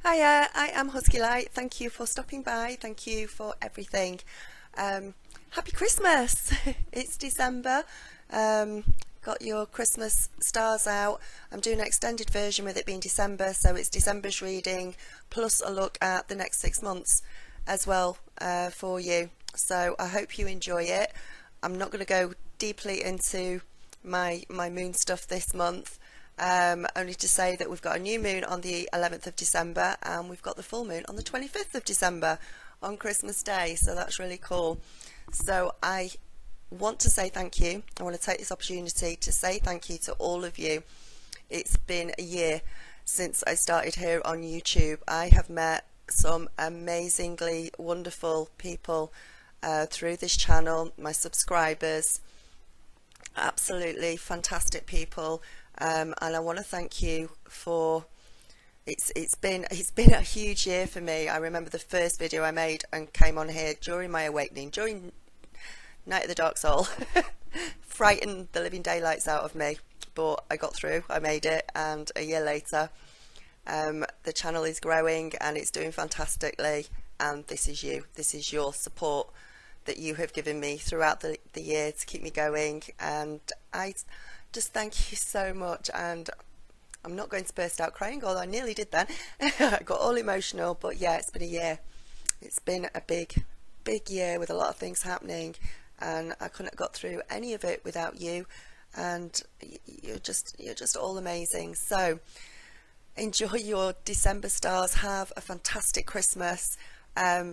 Hiya, I am Husky Light. Thank you for stopping by. Thank you for everything. Happy Christmas! It's December. Um, got your Christmas stars out. I'm doing an extended version with it being December, so it's December's reading plus a look at the next 6 months as well for you. So I hope you enjoy it. I'm not going to go deeply into my moon stuff this month. Only to say that we've got a new moon on the 11th of December and we've got the full moon on the 25th of December on Christmas Day, so that's really cool. So I want to say thank you. I want to take this opportunity to say thank you to all of you. It's been a year since I started here on YouTube. I have met some amazingly wonderful people through this channel, my subscribers, absolutely fantastic people. And I want to thank you for it's been a huge year for me. I remember the first video I made and came on here during my awakening, during Night of the Dark Soul. Frightened the living daylights out of me, but I got through, I made it, and a year later the channel is growing and it's doing fantastically, and this is your support that you have given me throughout the year to keep me going, and I just thank you so much. And I'm not going to burst out crying, although I nearly did then. I got all emotional, but yeah, it's been a year. It's been a big year with a lot of things happening, and I couldn't have got through any of it without you, and you're just all amazing. So enjoy your December stars. Have a fantastic Christmas.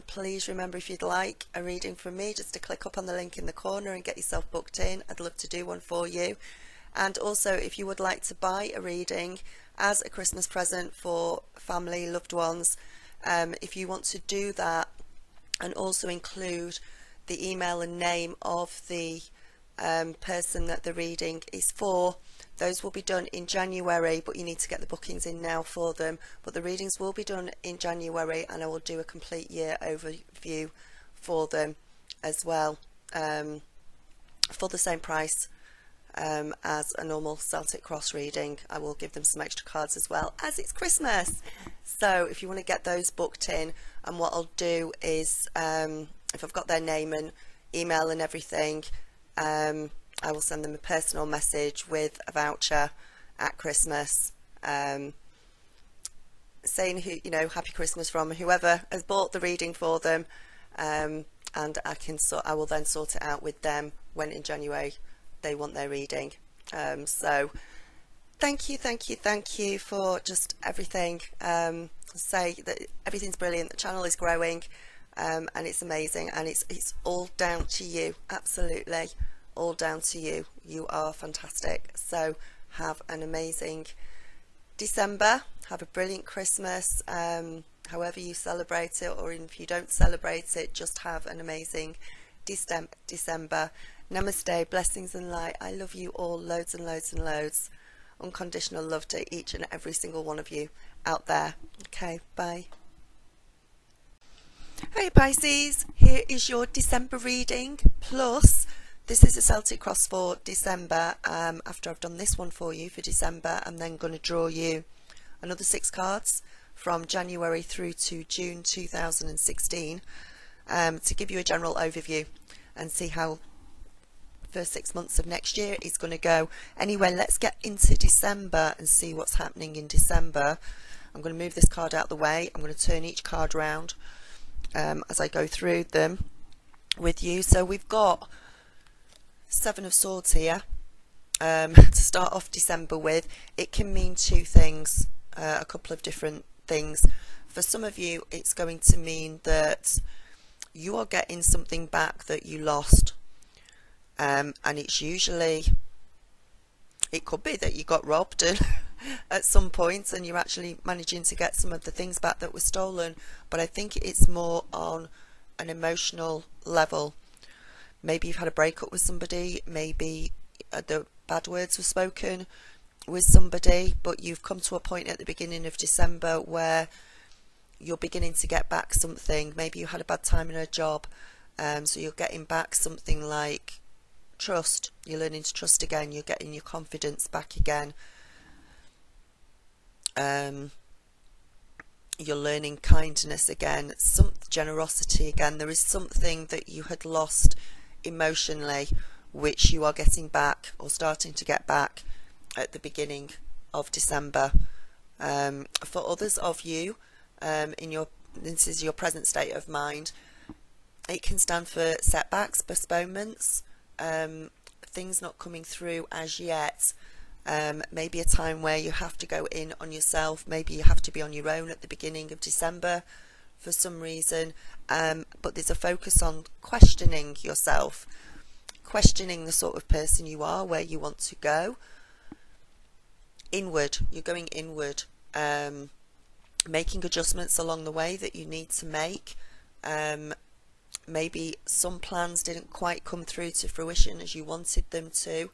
Please remember, if you'd like a reading from me, just to click up on the link in the corner and get yourself booked in. I'd love to do one for you. And also, if you would like to buy a reading as a Christmas present for family, loved ones, if you want to do that and also include the email and name of the person that the reading is for, those will be done in January, but you need to get the bookings in now for them. But the readings will be done in January, and I will do a complete year overview for them as well, for the same price as a normal Celtic Cross reading. I will give them some extra cards as well, as it's Christmas. So if you want to get those booked in, and what I'll do is, if I've got their name and email and everything, I will send them a personal message with a voucher at Christmas, saying Happy Christmas from whoever has bought the reading for them, and I will then sort it out with them when in January they want their reading. So thank you for just everything. Say that everything's brilliant, the channel is growing, and it's amazing, and it's all down to you, absolutely all down to you. You are fantastic. So have an amazing December, have a brilliant Christmas, however you celebrate it, or if you don't celebrate it, just have an amazing December. Namaste, blessings and light. I love you all loads and loads and loads. Unconditional love to each and every single one of you out there. Okay, bye. Hey Pisces, here is your December reading, plus this is a Celtic Cross for December. After I've done this one for you for December, I'm then going to draw you another 6 cards from January through to June 2016, to give you a general overview and see how first 6 months of next year is going to go. Anyway, let's get into December and see what's happening in December. I'm going to move this card out the way. I'm going to turn each card round as I go through them with you. So we've got 7 of Swords here to start off December with. It can mean 2 things, a couple of different things. For some of you, it's going to mean that you are getting something back that you lost, and it's usually, it could be that you got robbed and at some point, and you're actually managing to get some of the things back that were stolen. But I think it's more on an emotional level. Maybe you've had a breakup with somebody, maybe the bad words were spoken with somebody, but you've come to a point at the beginning of December where you're beginning to get back something. Maybe you had a bad time in a job, so you're getting back something like trust. You're learning to trust again, you're getting your confidence back again. You're learning kindness again, some generosity again. There is something that you had lost emotionally, which you are getting back or starting to get back at the beginning of December. For others of you, this is your present state of mind, it can stand for setbacks, postponements, things not coming through as yet. Maybe a time where you have to go in on yourself. Maybe you have to be on your own at the beginning of December for some reason. But there's a focus on questioning yourself, questioning the sort of person you are, where you want to go. Inward, you're going inward, making adjustments along the way that you need to make. Maybe some plans didn't quite come through to fruition as you wanted them to.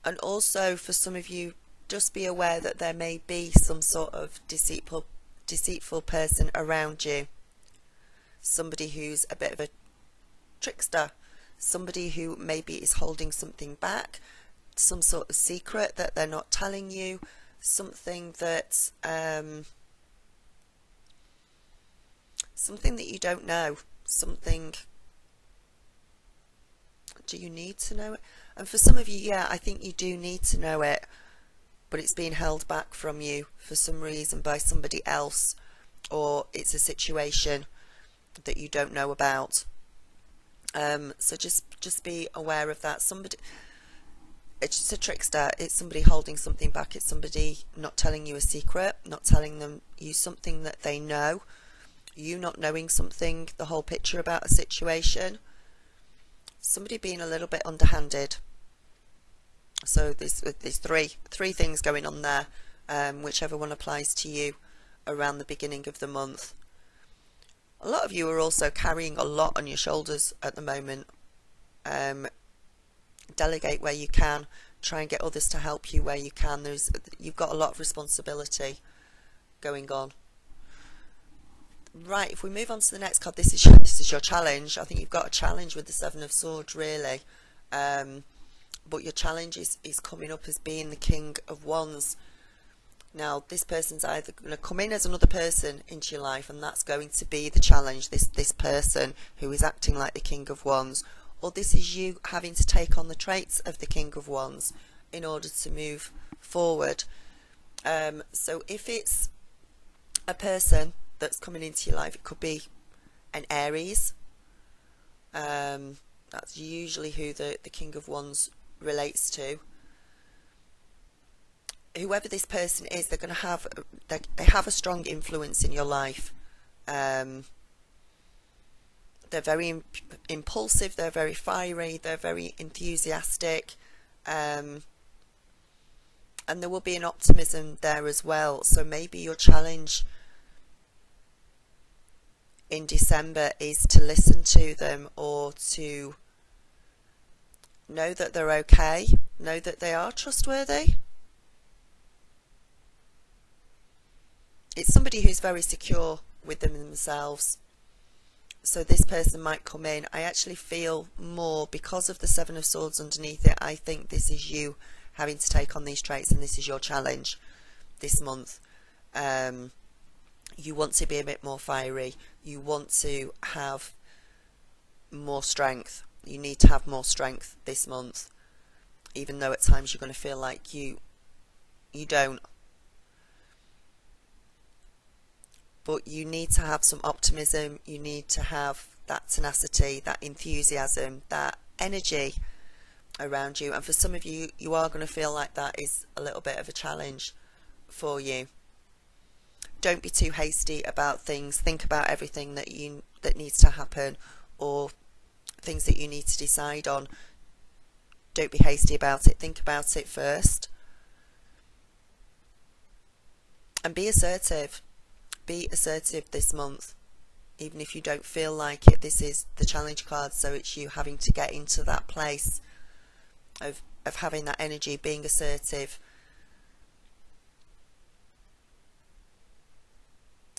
And also for some of you, just be aware that there may be some sort of deceitful person around you. Somebody who's a bit of a trickster. Somebody who maybe is holding something back. Some sort of secret that they're not telling you. Something that something that you don't know. Something. Do you need to know it? And for some of you, yeah, I think you do need to know it, but it's being held back from you for some reason by somebody else, or it's a situation that you don't know about. So just be aware of that. Somebody, it's just a trickster. It's somebody holding something back. It's somebody not telling you a secret, not telling you something that they know. You not knowing something, the whole picture about a situation. Somebody being a little bit underhanded. So there's three things going on there, whichever one applies to you around the beginning of the month. A lot of you are also carrying a lot on your shoulders at the moment. Delegate where you can. Try and get others to help you where you can. You've got a lot of responsibility going on. Right, if we move on to the next card, this is your challenge. I think you've got a challenge with the Seven of Swords, really. But your challenge is coming up as being the King of Wands. Now, this person's either going to come in as another person into your life, and that's going to be the challenge, this person who is acting like the King of Wands, or this is you having to take on the traits of the King of Wands in order to move forward. So if it's a person that's coming into your life, it could be an Aries. That's usually who the King of Wands relates to. Whoever this person is, they're going to have they have a strong influence in your life. They're very impulsive, they're very fiery, they're very enthusiastic, and there will be an optimism there as well. So maybe your challenge in December is to listen to them, or to know that they're okay, know that they are trustworthy. It's somebody who's very secure with them themselves. So this person might come in. I actually feel more, because of the Seven of Swords underneath it, I think this is you having to take on these traits, and this is your challenge this month. You want to be a bit more fiery. You want to have more strength. You need to have more strength this month, even though at times you're going to feel like you don't. But you need to have some optimism. You need to have that tenacity, that enthusiasm, that energy around you. And for some of you, you are going to feel like that is a little bit of a challenge for you. Don't be too hasty about things. Think about everything that needs to happen, or things that you need to decide on. Don't be hasty about it. Think about it first. And be assertive. Be assertive this month. Even if you don't feel like it, this is the challenge card, so it's you having to get into that place of having that energy, being assertive.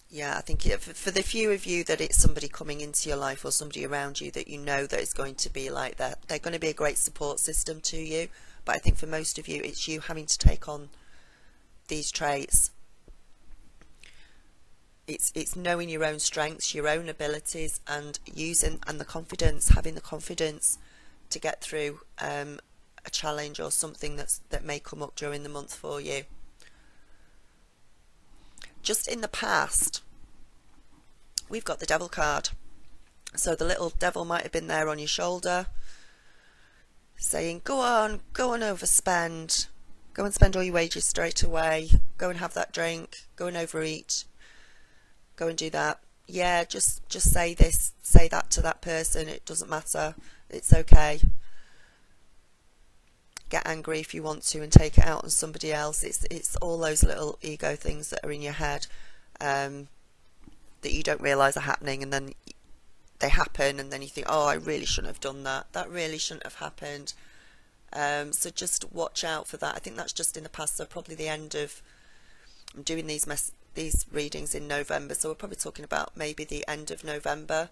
Yeah, I think for the few of you that it's somebody coming into your life, or somebody around you that you know that is going to be like that, they're going to be a great support system to you. But I think for most of you, it's you having to take on these traits. it's knowing your own strengths, your own abilities, and the confidence, having the confidence to get through a challenge or something that may come up during the month for you. Just in the past, we've got the devil card. So the little devil might have been there on your shoulder saying, go on overspend, go and spend all your wages straight away, go and have that drink, go and overeat, go and do that. Yeah, just say this, say that to that person, it doesn't matter, it's okay. Get angry if you want to and take it out on somebody else. It's all those little ego things that are in your head that you don't realise are happening, and then they happen, and then you think, oh, I really shouldn't have done that. That really shouldn't have happened. So just watch out for that. I think that's just in the past, so probably the end of, I'm doing these readings in November, so we're probably talking about maybe the end of November.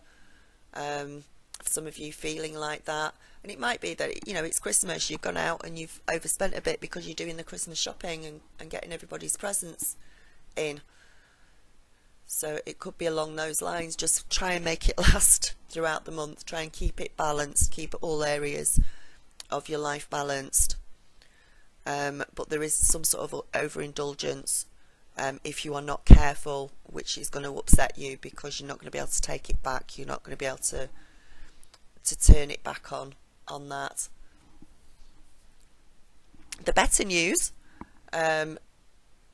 For some of you feeling like that, and it might be that, you know, it's Christmas, you've gone out and you've overspent a bit because you're doing the Christmas shopping and getting everybody's presents in. So it could be along those lines. Just try and make it last throughout the month. Try and keep it balanced, keep all areas of your life balanced. But there is some sort of overindulgence if you are not careful, which is going to upset you because you're not going to be able to take it back. You're not going to be able to turn it back on that. The better news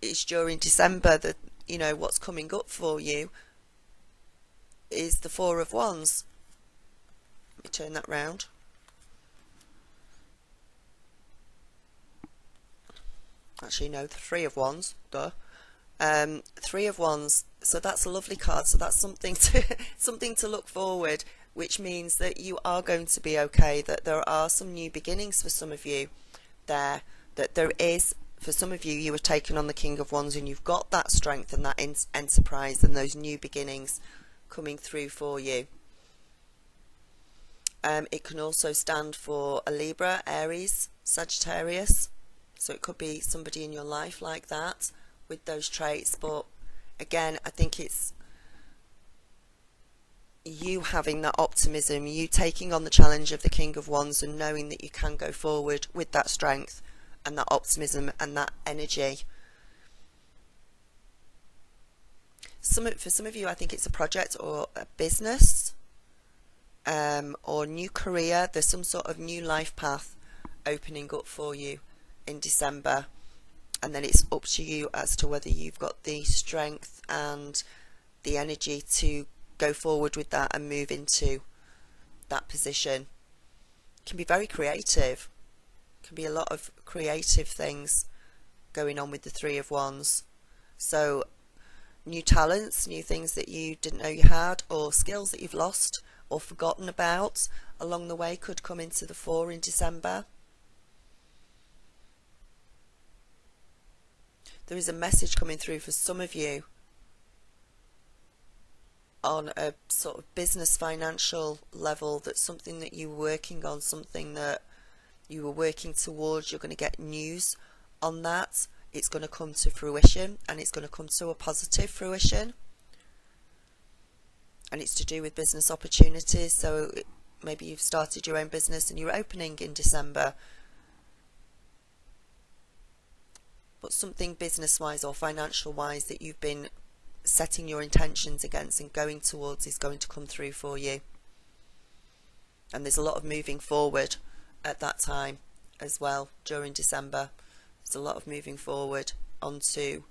is during December that, you know, what's coming up for you is the Four of Wands. Let me turn that round. Actually, no, the Three of Wands. Duh. Three of Wands. So that's a lovely card. So that's something to look forward, which means that you are going to be okay. That there are some new beginnings for some of you there. That there is. For some of you, you were taken on the King of Wands and you've got that strength and that enterprise and those new beginnings coming through for you. It can also stand for a Libra, Aries, Sagittarius. So it could be somebody in your life like that with those traits. But again, I think it's you having that optimism, you taking on the challenge of the King of Wands and knowing that you can go forward with that strength and that optimism and that energy. For some of you, I think it's a project or a business or new career. There's some sort of new life path opening up for you in December, and then it's up to you as to whether you've got the strength and the energy to go forward with that and move into that position. It can be very creative. Can be a lot of creative things going on with the Three of Wands. So new talents, new things that you didn't know you had, or skills that you've lost or forgotten about along the way could come into the fore in December. There is a message coming through for some of you on a sort of business financial level. That's something that you're working on, something that you were working towards. You're going to get news on that. It's going to come to fruition, and it's going to come to a positive fruition, and it's to do with business opportunities. So maybe you've started your own business and you're opening in December, but something business wise or financial wise that you've been setting your intentions against and going towards is going to come through for you. And there's a lot of moving forward at that time as well. During December, there's a lot of moving forward onto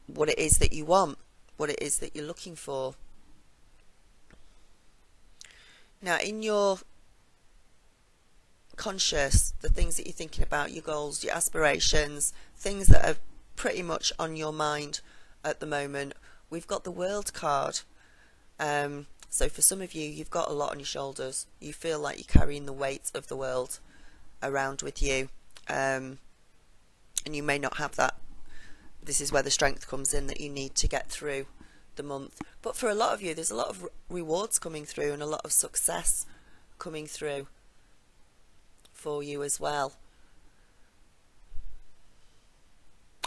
what it is that you want, what it is that you're looking for. Now, in your conscious, the things that you're thinking about, your goals, your aspirations, things that are pretty much on your mind at the moment, we've got the World card. So for some of you, you've got a lot on your shoulders. You feel like you're carrying the weight of the world around with you, and you may not have that. This is where the strength comes in that you need to get through the month. But for a lot of you, there's a lot of rewards coming through and a lot of success coming through for you as well.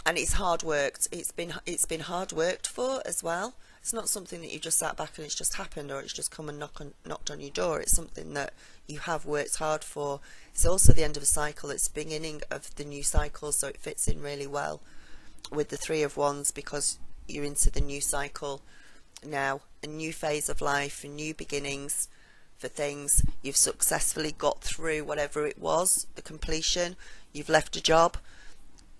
and it's hard worked. It's been hard worked for as well. It's not something that you just sat back and it's just happened, or it's just come and knocked on your door. It's something that you have worked hard for. It's also the end of a cycle. It's the beginning of the new cycle, so it fits in really well with the Three of Wands, because you're into the new cycle now, a new phase of life, and new beginnings for things. You've successfully got through whatever it was, the completion. You've left a job,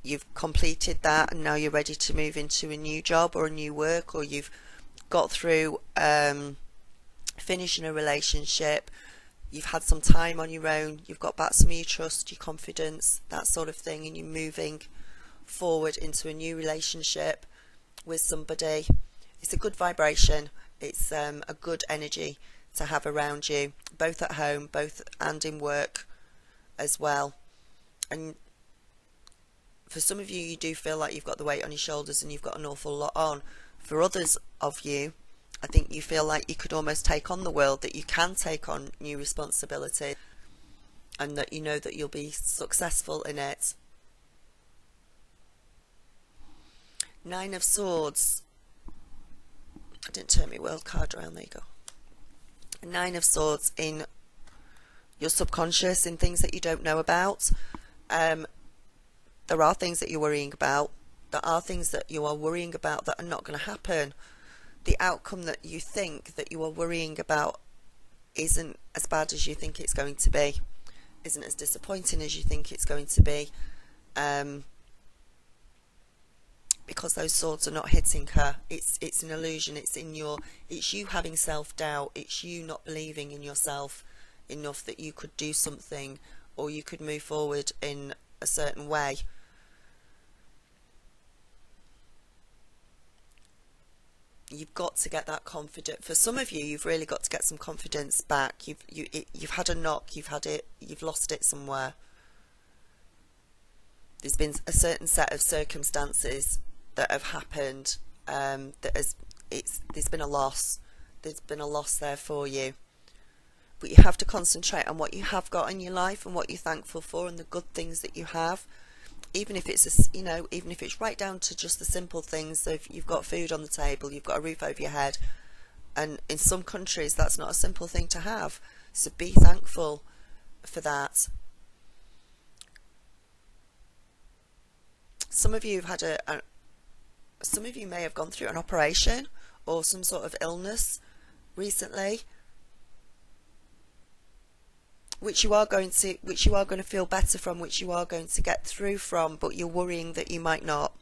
you've completed that, and now you're ready to move into a new job or a new work, or you've got through finishing a relationship. You've had some time on your own, you've got back some of your trust, your confidence, that sort of thing, and you're moving forward into a new relationship with somebody. It's a good vibration. It's a good energy to have around you, both at home, both and in work as well. And for some of you, you do feel like you've got the weight on your shoulders and you've got an awful lot on. For others of you, I think you feel like you could almost take on the world, that you can take on new responsibility, and that you know that you'll be successful in it. Nine of Swords. I didn't turn my world card around, there you go. Nine of Swords in your subconscious, in things that you don't know about. There are things that you're worrying about. There are things that you are worrying about that are not going to happen. The outcome that you think that you are worrying about isn't as bad as you think it's going to be, isn't as disappointing as you think it's going to be, because those swords are not hitting her. It's an illusion. It's you having self-doubt. It's you not believing in yourself enough that you could do something, or you could move forward in a certain way. You've got to get that confidence. For some of you, you've really got to get some confidence back. You've had a knock. You've lost it somewhere. There's been a certain set of circumstances that have happened. There's been a loss. There's been a loss there for you. But you have to concentrate on what you have got in your life and what you're thankful for and the good things that you have. Even if it's even if it's right down to just the simple things. So if you've got food on the table, you've got a roof over your head, and in some countries that's not a simple thing to have. So be thankful for that. Some of you have had some of you may have gone through an operation or some sort of illness recently, which you are going to feel better from, which you are going to get through from, but you're worrying that you might not.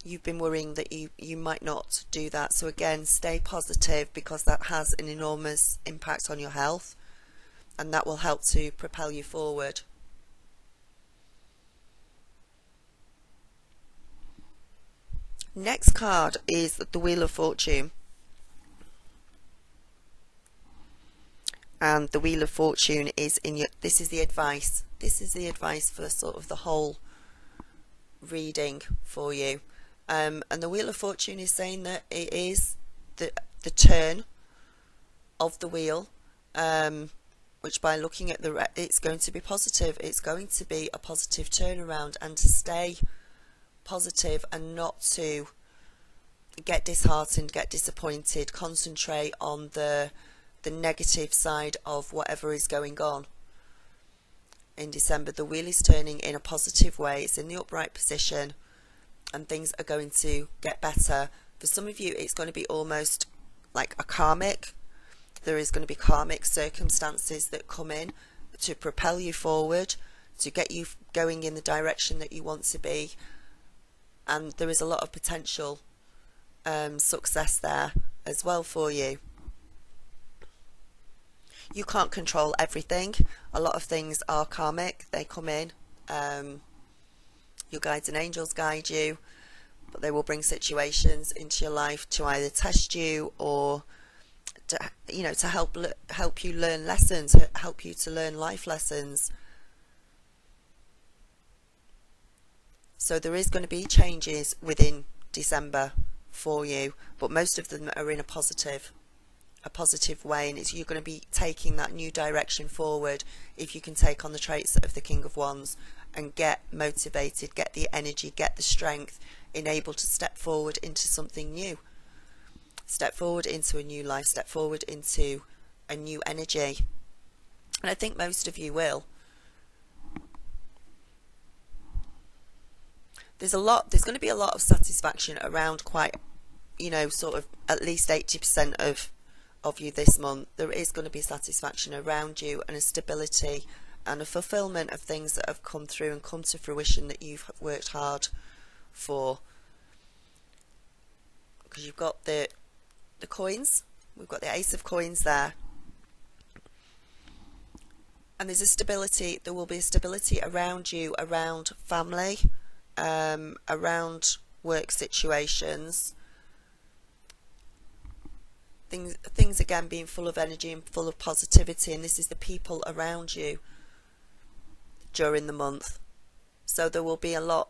You've been worrying that you might not do that. So again, stay positive, because that has an enormous impact on your health, and that will help to propel you forward. Next card is the Wheel of Fortune. And the Wheel of Fortune is in your, this is the advice. This is the advice for sort of the whole reading for you. And the Wheel of Fortune is saying that it is the turn of the wheel, which by looking at it's going to be positive. It's going to be a positive turnaround, and to stay positive and not to get disheartened, get disappointed, concentrate on the negative side of whatever is going on. In December, the wheel is turning in a positive way. It's in the upright position, and things are going to get better. For some of you, it's going to be almost like a karmic. There is going to be karmic circumstances that come in to propel you forward, to get you going in the direction that you want to be, and there is a lot of potential success there as well for you. You can't control everything. A lot of things are karmic. They come in. Your guides and angels guide you, but they will bring situations into your life to either test you or to help you learn lessons, help you to learn life lessons. So there is going to be changes within December for you, but most of them are in a positive way, and you're going to be taking that new direction forward if you can take on the traits of the King of Wands and get motivated, get the energy, get the strength, in able to step forward into something new. Step forward into a new life, step forward into a new energy. And I think most of you will. There's going to be a lot of satisfaction around quite, sort of at least 80% of you this month. There is going to be satisfaction around you, and a stability and a fulfillment of things that have come through and come to fruition that you've worked hard for. Because you've got the coins, we've got the Ace of Coins there, and there's a stability. There will be a stability around you, around family, around work situations, things again being full of energy and full of positivity. And this is the people around you during the month. So there will be a lot.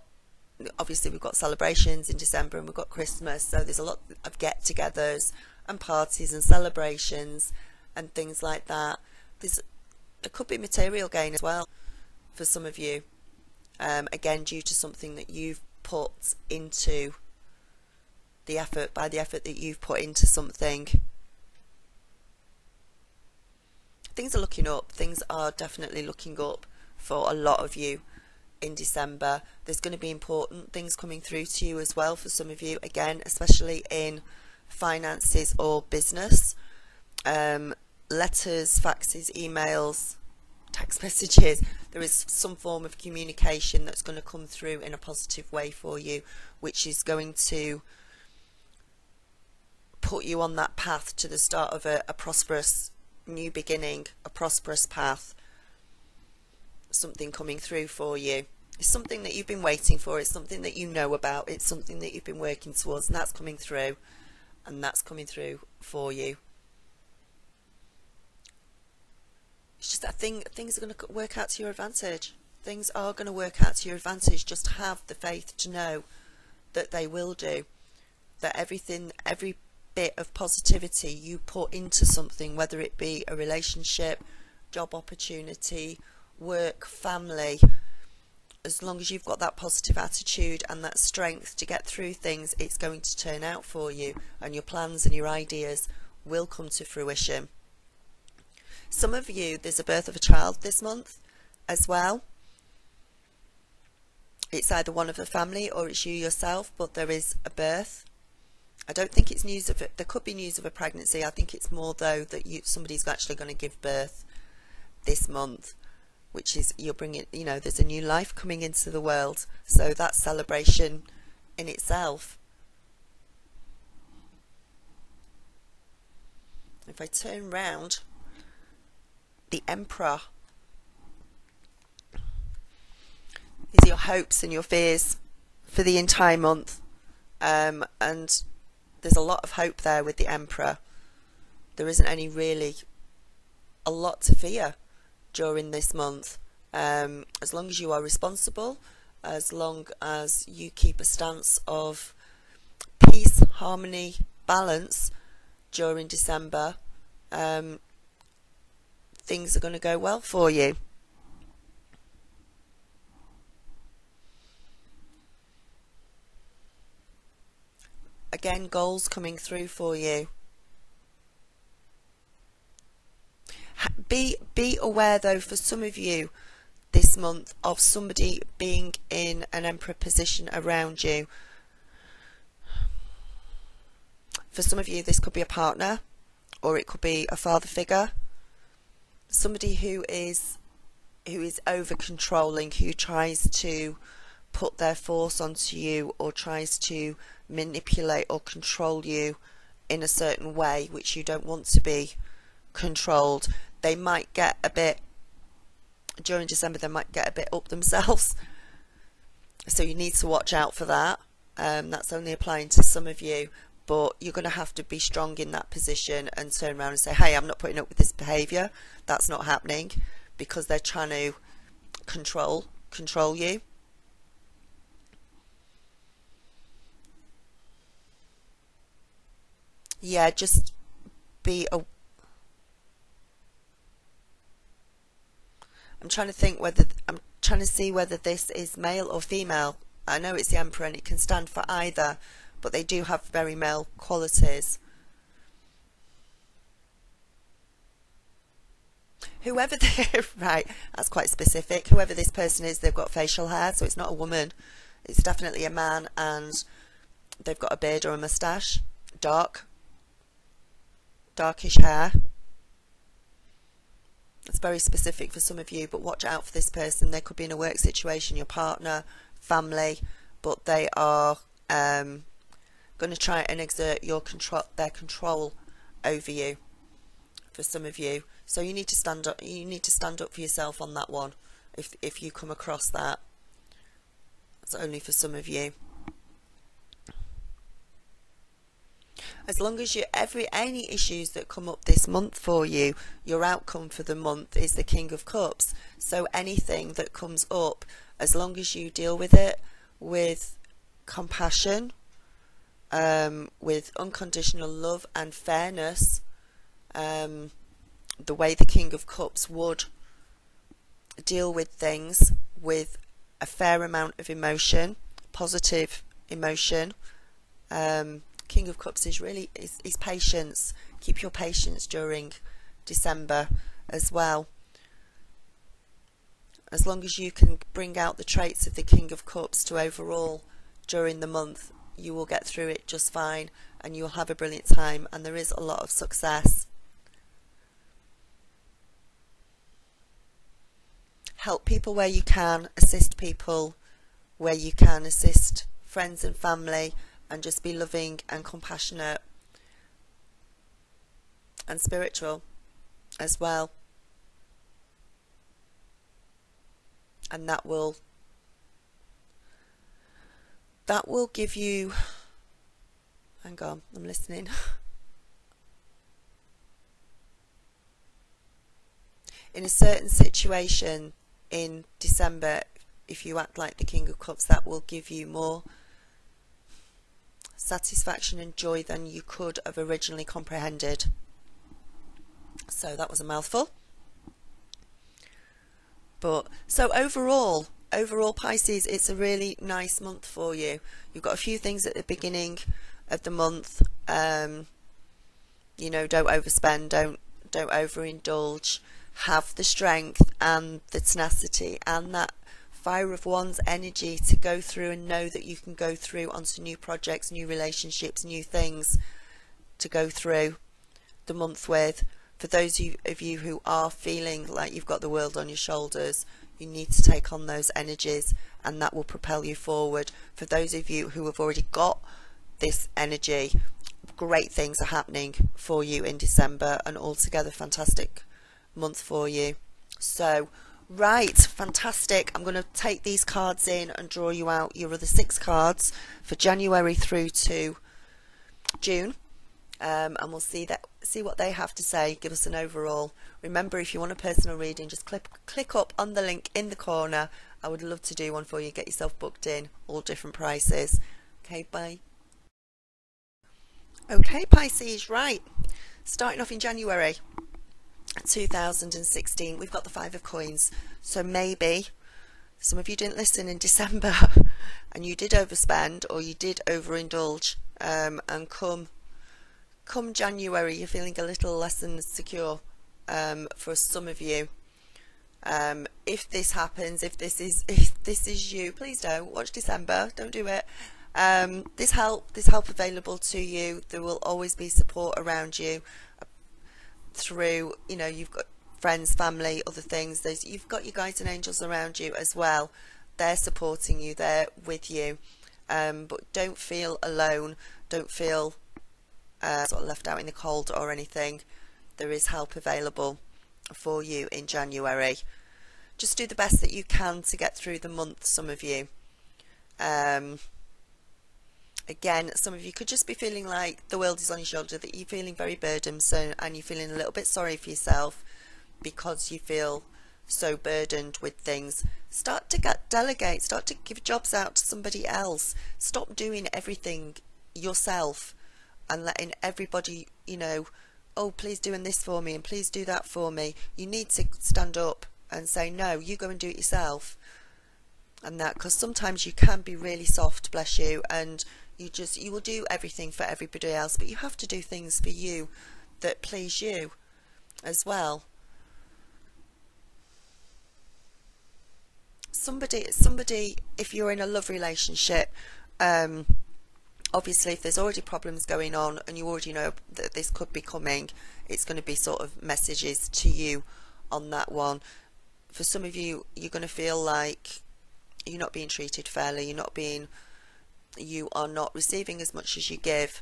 Obviously we've got celebrations in December, and we've got Christmas, so there's a lot of get-togethers and parties and celebrations and things like that. There could be material gain as well for some of you, again due to something that you've put into the effort, by the effort that you've put into something. Things are looking up. Things are definitely looking up for a lot of you in December. There's going to be important things coming through to you as well for some of you, again especially in finances or business. Letters, faxes, emails, text messages. There is some form of communication that's going to come through in a positive way for you, which is going to put you on that path to the start of a prosperous new beginning, a prosperous path. Something coming through for you. It's something that you've been waiting for. It's something that you know about. It's something that you've been working towards, and that's coming through, and that's coming through for you. It's just that things are going to work out to your advantage. Things are going to work out to your advantage. Just have the faith to know that they will do. That every bit of positivity you put into something, whether it be a relationship, job opportunity, work, family, as long as you've got that positive attitude and that strength to get through things, it's going to turn out for you, and your plans and your ideas will come to fruition. Some of you, there's a birth of a child this month as well. It's either one of the family or it's you yourself, but there is a birth. I don't think it's news of it. There could be news of a pregnancy. I think it's more though that somebody's actually going to give birth this month, which is you're bringing, there's a new life coming into the world. So that's celebration in itself. If I turn round, the Emperor. These are your hopes and your fears for the entire month. And there's a lot of hope there with the Emperor. There isn't a lot to fear during this month. As long as you are responsible, as long as you keep a stance of peace, harmony, balance during December, things are going to go well for you. Again, goals coming through for you. Be aware though, for some of you this month, of somebody being in an Emperor position around you. For some of you, this could be a partner, or it could be a father figure. Somebody who is over controlling, who tries to put their force onto you, or tries to manipulate or control you in a certain way which you don't want to be controlled. They might get a bit, during December, they might get a bit up themselves, so you need to watch out for that. That's only applying to some of you, but you're going to have to be strong in that position and turn around and say, hey, I'm not putting up with this behaviour. That's not happening, because they're trying to control you. Yeah, just be a... I'm trying to think whether... I'm trying to see whether this is male or female. I know it's the Emperor and it can stand for either, but they do have very male qualities. Whoever they right, that's quite specific. Whoever this person is, they've got facial hair, so it's not a woman. It's definitely a man, and they've got a beard or a moustache. Darkish hair. It's very specific for some of you, but watch out for this person. They could be in a work situation, your partner, family, but they are going to try and exert their control over you. For some of you, so you need to stand up. You need to stand up for yourself on that one. If you come across that, it's only for some of you. As long as any issues that come up this month for you, your outcome for the month is the King of Cups. So anything that comes up, as long as you deal with it with compassion, with unconditional love and fairness, the way the King of Cups would deal with things, with a fair amount of emotion, positive emotion. King of Cups is really is patience. Keep your patience during December as well. As long as you can bring out the traits of the King of Cups to overall during the month, you will get through it just fine, and you will have a brilliant time, and there is a lot of success. Help people where you can, assist people where you can, assist friends and family, and just be loving and compassionate and spiritual as well. And that will give you, hang on, I'm listening. In a certain situation in December, if you act like the King of Cups, that will give you more satisfaction and joy than you could have originally comprehended. So that was a mouthful. But so overall Pisces, it's a really nice month for you. You've got a few things at the beginning of the month. You know, don't overspend, don't overindulge. Have the strength and the tenacity and that fire of one's energy to go through and know that you can go through onto new projects, new relationships, new things to go through the month with. For those of you who are feeling like you've got the world on your shoulders, you need to take on those energies, and that will propel you forward. For those of you who have already got this energy, great things are happening for you in December, and altogether fantastic month for you. So right, fantastic. I'm going to take these cards in and draw you out your other 6 cards for January through to June, and we'll see what they have to say. Give us an overall. Remember, if you want a personal reading, just click up on the link in the corner. I would love to do one for you. Get yourself booked in, all different prices. Okay, bye. Okay, Pisces, right, starting off in January 2016, we've got the 5 of coins. So maybe some of you didn't listen in December and you did overspend, or you did overindulge, and come January you're feeling a little less than secure. For some of you, if this happens, if this is you, please don't watch December, don't do it. There's help available to you. There will always be support around you through, you know, you've got friends, family, other things. You've got your guides and angels around you as well. They're supporting you, they're with you, but don't feel alone, don't feel sort of left out in the cold or anything. There is help available for you in January. Just do the best that you can to get through the month, some of you. Again, some of you could just be feeling like the world is on your shoulder, that you're feeling very burdensome, and you're feeling a little bit sorry for yourself because you feel so burdened with things. Start to delegate, start to give jobs out to somebody else. Stop doing everything yourself and letting everybody, you know, oh, please doing this for me and please do that for me. You need to stand up and say, no, you go and do it yourself. And that, because sometimes you can be really soft, bless you, and you will do everything for everybody else, but you have to do things for you that please you as well. Somebody, if you're in a love relationship, obviously if there's already problems going on and you already know that this could be coming, it's going to be sort of messages to you on that one. For some of you, you're going to feel like you're not being treated fairly, you are not receiving as much as you give,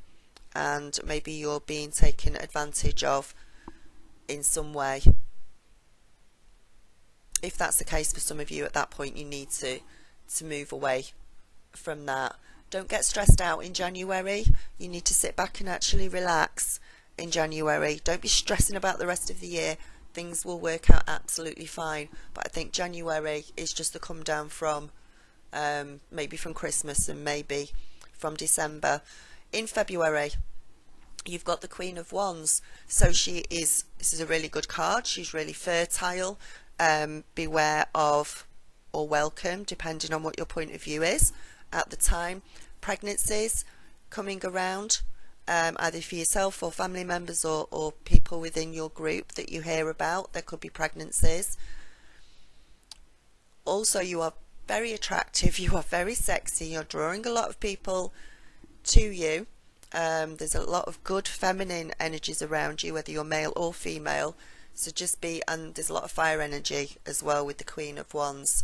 and maybe you're being taken advantage of in some way. If that's the case for some of you, at that point you need to move away from that. Don't get stressed out in January. You need to sit back and actually relax in January. Don't be stressing about the rest of the year. Things will work out absolutely fine. But I think January is just the come down from maybe from Christmas and maybe from December. In February, you've got the Queen of Wands. So this is a really good card. She's really fertile. Beware of, or welcome, depending on what your point of view is at the time, pregnancies coming around, either for yourself or family members or people within your group that you hear about. There could be pregnancies. Also, you are very attractive, you are very sexy, you're drawing a lot of people to you. There's a lot of good feminine energies around you, whether you're male or female. So and there's a lot of fire energy as well with the Queen of Wands.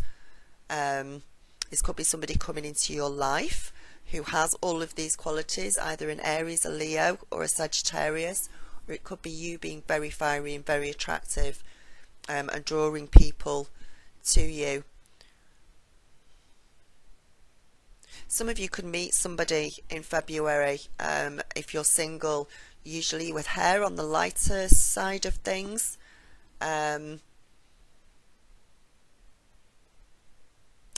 This could be somebody coming into your life who has all of these qualities, either an Aries, a Leo, or a Sagittarius, or it could be you being very fiery and very attractive, and drawing people to you. Some of you could meet somebody in February, if you're single, usually with hair on the lighter side of things.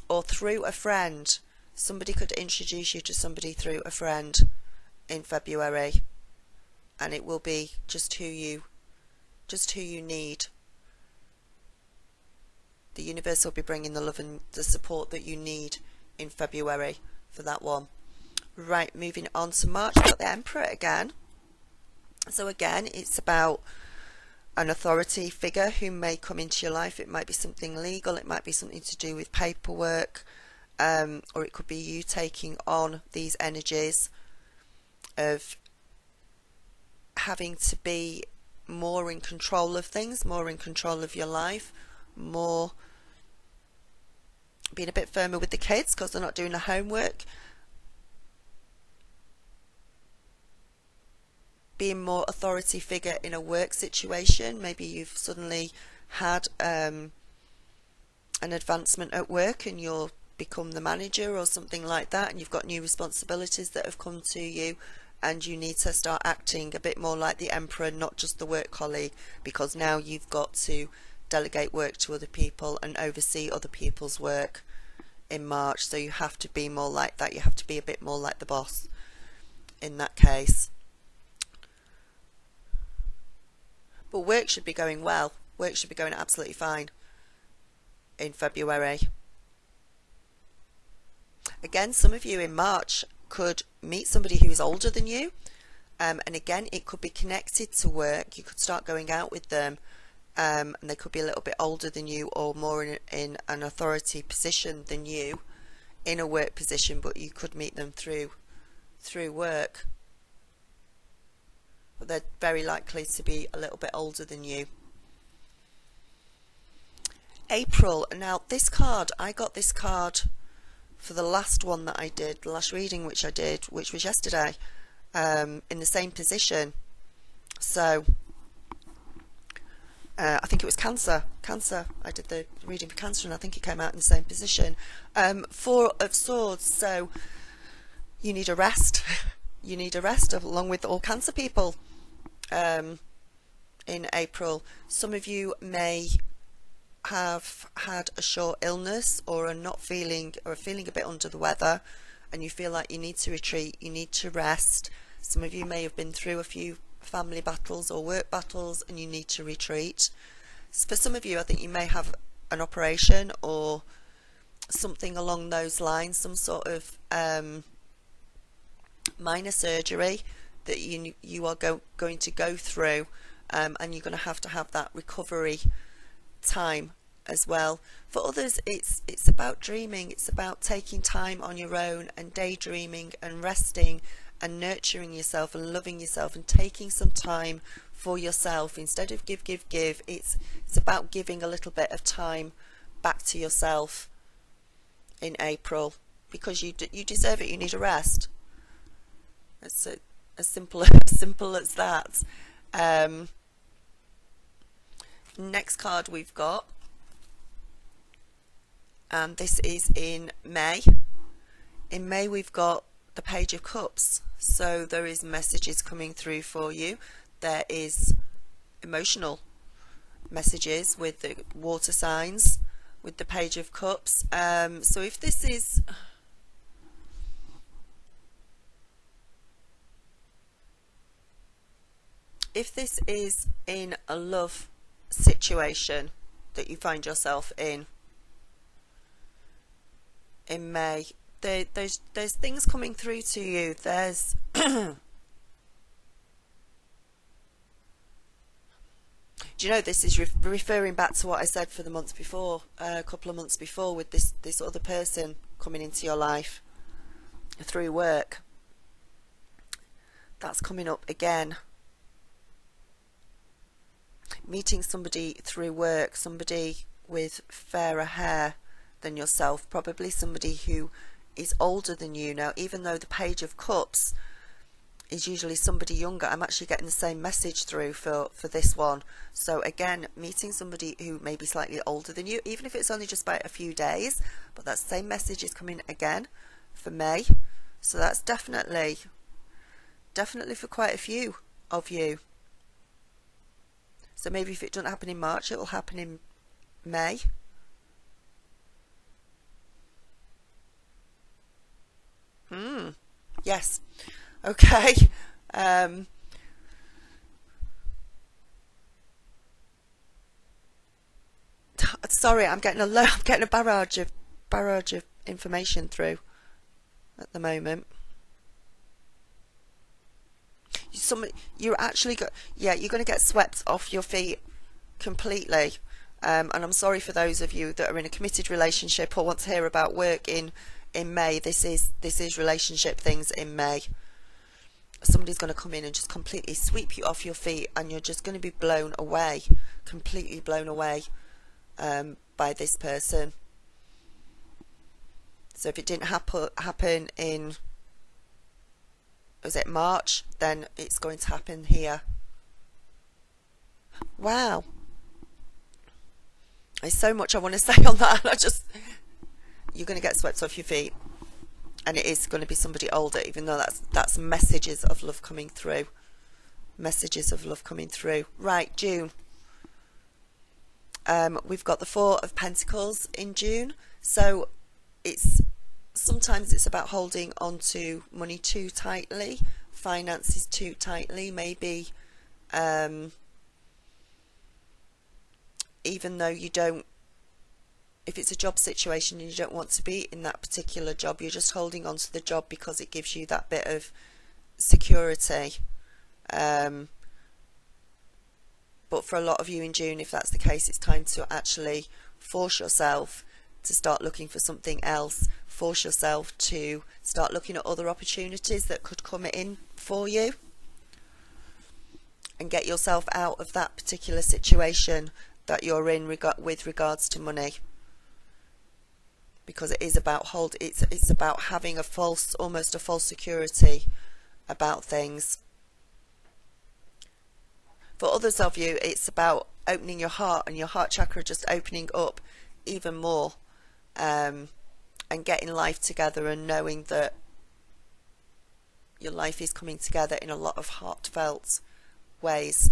Or through a friend. Somebody could introduce you to somebody through a friend in February, and it will be just who you need. The universe will be bringing the love and the support that you need in February for that one. Right, moving on to March, we've got the Emperor again. So again, it's about an authority figure who may come into your life. It might be something legal, it might be something to do with paperwork, or it could be you taking on these energies of having to be more in control of things, more in control of your life, more being a bit firmer with the kids because they're not doing the homework, being more authority figure in a work situation. Maybe you've suddenly had an advancement at work and you'll become the manager or something like that, and you've got new responsibilities that have come to you, and you need to start acting a bit more like the Emperor, not just the work colleague, because now you've got to delegate work to other people and oversee other people's work in March. So you have to be more like that. You have to be a bit more like the boss in that case. But work should be going well. Work should be going absolutely fine in February. Again, some of you in March could meet somebody who is older than you, and again, it could be connected to work. You could start going out with them, and they could be a little bit older than you or more in an authority position than you in a work position, but you could meet them through work. But they're very likely to be a little bit older than you. April. Now this card, I got this card for the last one that I did, the last reading which I did, which was yesterday, in the same position. So I think it was Cancer. I did the reading for Cancer, and I think it came out in the same position. Four of Swords. So you need a rest. You need a rest, along with all Cancer people. In April, some of you may have had a short illness or are not feeling, or are feeling a bit under the weather, and you feel like you need to retreat, you need to rest. Some of you may have been through a few family battles or work battles and you need to retreat. For some of you, I think you may have an operation or something along those lines, some sort of minor surgery that you are going to go through, and you're going to have that recovery time as well. For others, it's about dreaming. It's about taking time on your own and daydreaming and resting and nurturing yourself and loving yourself and taking some time for yourself instead of give. It's about giving a little bit of time back to yourself in April, because you deserve it. You need a rest. It's as simple as that. Next card we've got, and this is in May. In May we've got the Page of Cups. So there is messages coming through for you. There is emotional messages with the water signs, with the Page of Cups. So if this is in a love situation that you find yourself in May, there's things coming through to you. There's do you know, this is referring back to what I said for the month before, a couple of months before, with this other person coming into your life through work. That's coming up again. Meeting somebody through work, somebody with fairer hair than yourself, probably somebody who is older than you. Now, even though the Page of Cups is usually somebody younger, I'm actually getting the same message through for this one. So again, meeting somebody who may be slightly older than you, even if it's only just by a few days, but that same message is coming again for May. So that's definitely for quite a few of you. So maybe if it doesn't happen in March, it will happen in May. Yes. Okay. Sorry, I'm getting a barrage of information through at the moment. You're actually you're going to get swept off your feet completely. And I'm sorry for those of you that are in a committed relationship or want to hear about work in May. This is relationship things in May. Somebody's going to come in and just completely sweep you off your feet, and you're just going to be blown away, completely blown away by this person. So if it didn't happen in, was it March, then it's going to happen here. Wow. There's so much I want to say on that. You're going to get swept off your feet, and it is going to be somebody older, even though that's messages of love coming through. Messages of love coming through. Right, June. We've got the Four of Pentacles in June. So sometimes it's about holding on to money too tightly, finances too tightly, maybe even though you don't, if it's a job situation and you don't want to be in that particular job, you're just holding on to the job because it gives you that bit of security. But for a lot of you in June, if that's the case, it's time to actually force yourself to start looking for something else. Force yourself to start looking at other opportunities that could come in for you, and get yourself out of that particular situation that you're in with regards to money, because it is about it's about having almost a false security about things. For others of you, it's about opening your heart and your heart chakra just opening up even more, and getting life together and knowing that your life is coming together in a lot of heartfelt ways.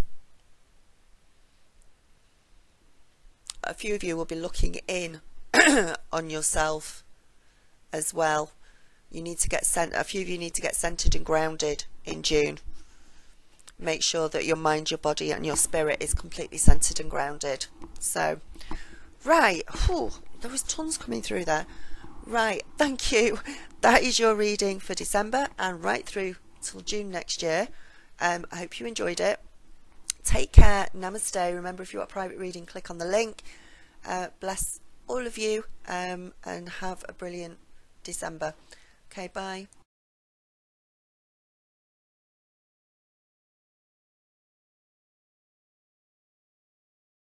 A few of you will be looking in on yourself as well. A few of you need to get centered and grounded in June. Make sure that your mind, your body and your spirit is completely centered and grounded. So Right. Whew, there was tons coming through there. Right. Thank you. That is your reading for December and right through till June next year. I hope you enjoyed it. Take care. Namaste. Remember, if you want a private reading, click on the link. Bless all of you and have a brilliant December. Okay, bye.